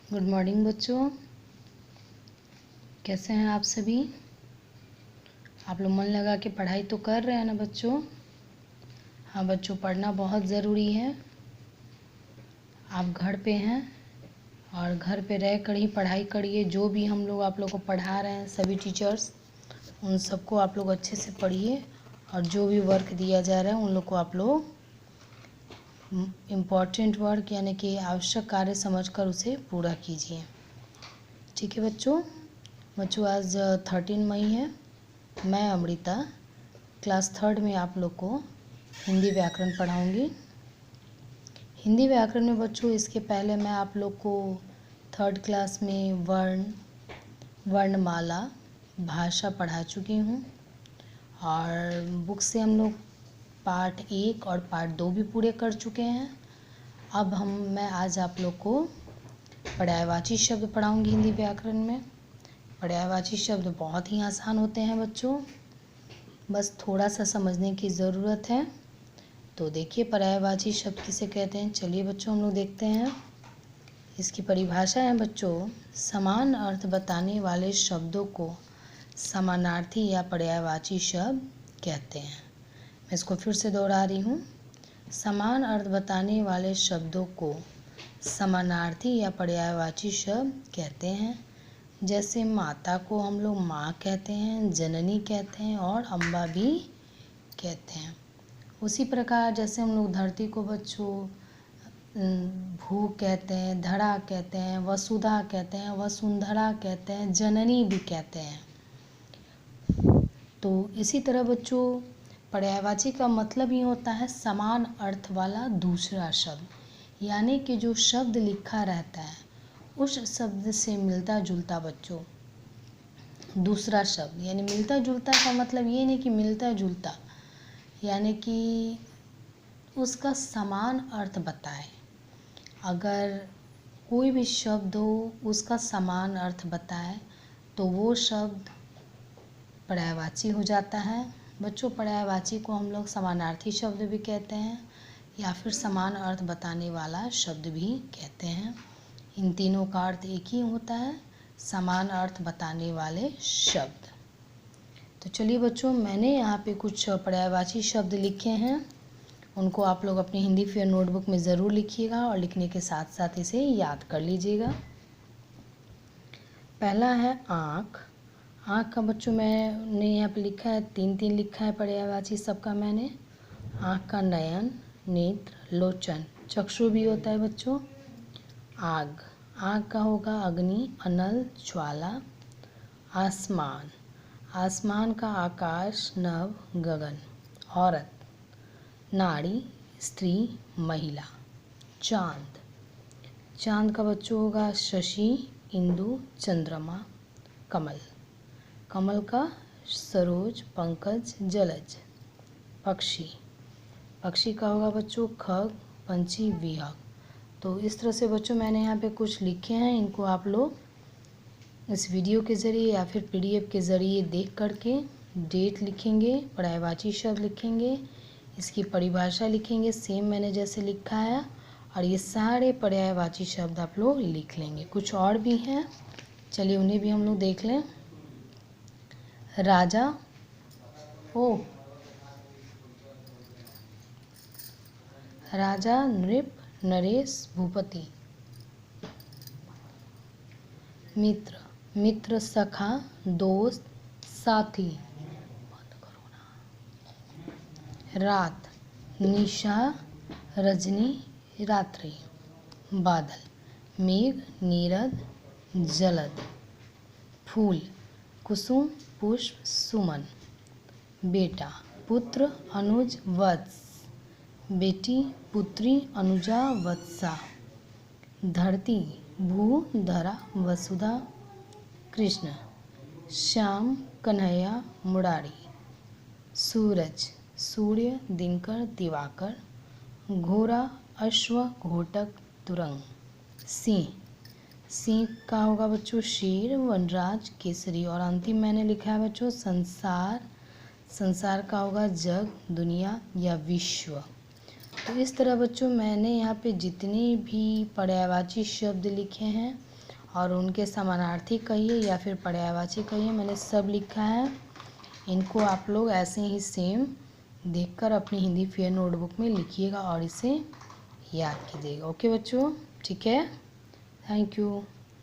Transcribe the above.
Good morning बच्चों, कैसे हैं आप सभी। आप लोग मन लगा के पढ़ाई तो कर रहे हैं ना बच्चों। हाँ बच्चों, पढ़ना बहुत ज़रूरी है। आप घर पे हैं और घर पे रह कर ही पढ़ाई करिए। जो भी हम लोग आप लोग को पढ़ा रहे हैं, सभी टीचर्स, उन सबको आप लोग अच्छे से पढ़िए। और जो भी वर्क दिया जा रहा है उन लोग को आप लोग इम्पॉर्टेंट वर्क यानी कि आवश्यक कार्य समझकर उसे पूरा कीजिए। ठीक है बच्चों आज 13 मई है। मैं अमृता क्लास 3rd में आप लोग को हिंदी व्याकरण पढ़ाऊंगी। हिंदी व्याकरण में बच्चों इसके पहले मैं आप लोग को 3rd क्लास में वर्णमाला भाषा पढ़ा चुकी हूँ। और बुक से हम लोग पार्ट 1 और पार्ट 2 भी पूरे कर चुके हैं। अब मैं आज आप लोग को पर्यायवाची शब्द पढ़ाऊंगी हिंदी व्याकरण में। पर्यायवाची शब्द बहुत ही आसान होते हैं बच्चों, बस थोड़ा सा समझने की ज़रूरत है। तो देखिए पर्यायवाची शब्द किसे कहते हैं। चलिए बच्चों हम लोग देखते हैं। इसकी परिभाषा है बच्चों, समान अर्थ बताने वाले शब्दों को समानार्थी या पर्यायवाची शब्द कहते हैं। मैं इसको फिर से दोहरा रही हूँ। समान अर्थ बताने वाले शब्दों को समानार्थी या पर्यायवाची शब्द कहते हैं। जैसे माता को हम लोग माँ कहते हैं, जननी कहते हैं और अम्बा भी कहते हैं। उसी प्रकार जैसे हम लोग धरती को बच्चों भू कहते हैं, धरा कहते हैं, वसुधा कहते हैं, वसुंधरा कहते हैं, जननी भी कहते हैं। तो इसी तरह बच्चों पर्यायवाची का मतलब ही होता है समान अर्थ वाला दूसरा शब्द, यानी कि जो शब्द लिखा रहता है उस शब्द से मिलता जुलता बच्चों दूसरा शब्द। यानी मिलता जुलता का मतलब ये नहीं कि मिलता जुलता, यानी कि उसका समान अर्थ बताए। अगर कोई भी शब्द हो उसका समान अर्थ बताए तो वो शब्द पर्यायवाची हो जाता है। बच्चों पर्यायवाची को हम लोग समानार्थी शब्द भी कहते हैं या फिर समान अर्थ बताने वाला शब्द भी कहते हैं। इन तीनों का अर्थ एक ही होता है, समान अर्थ बताने वाले शब्द। तो चलिए बच्चों, मैंने यहाँ पे कुछ पर्यायवाची शब्द लिखे हैं, उनको आप लोग अपनी हिंदी फेयर नोटबुक में ज़रूर लिखिएगा और लिखने के साथ साथ इसे याद कर लीजिएगा। पहला है आँख। आँख का बच्चों मैंने यहाँ पे लिखा है, 3 लिखा है पर्यायवाची सबका मैंने। आँख का नयन, नेत्र, लोचन, चक्षु भी होता है बच्चों। आग, आग का होगा अग्नि, अनल, ज्वाला। आसमान, आसमान का आकाश, नभ, गगन। औरत, नारी, स्त्री, महिला। चांद, चांद का बच्चों होगा शशि, इंदु, चंद्रमा। कमल, कमल का सरोज, पंकज, जलज। पक्षी, पक्षी का होगा बच्चों खग, पंछी, विहग। तो इस तरह से बच्चों मैंने यहाँ पे कुछ लिखे हैं, इनको आप लोग इस वीडियो के ज़रिए या फिर PDF के ज़रिए देख करके डेट लिखेंगे, पर्यायवाची शब्द लिखेंगे, इसकी परिभाषा लिखेंगे सेम मैंने जैसे लिखा है, और ये सारे पर्यायवाची शब्द आप लोग लिख लेंगे। कुछ और भी हैं, चलिए उन्हें भी हम लोग देख लें। राजा, राजा, नृप, नरेश, भूपति। मित्र, मित्र, सखा, दोस्त, साथी। रात, निशा, रजनी, रात्रि। बादल, मेघ, नीरद, जलद। फूल, कुसुम, पुष्प, सुमन। बेटा, पुत्र, अनुज, वत्स। बेटी, पुत्री, अनुजा, वत्सा। धरती, भू, धरा, वसुधा, कृष्ण। श्याम, कन्हैया, मुरारी। सूरज, सूर्य, दिनकर, दिवाकर। घोड़ा, अश्व, घोटक, तुरंग। सिंह, सिंह का होगा बच्चों शेर, वनराज, केसरी। और अंतिम मैंने लिखा है बच्चों संसार, संसार का होगा जग, दुनिया या विश्व। तो इस तरह बच्चों मैंने यहाँ पे जितने भी पर्यायवाची शब्द लिखे हैं और उनके समानार्थी कहिए या फिर पर्यायवाची कहिए, मैंने सब लिखा है। इनको आप लोग ऐसे ही सेम देखकर अपनी हिंदी फेयर नोटबुक में लिखिएगा और इसे याद कीजिएगा। ओके बच्चों, ठीक है, थैंक यू।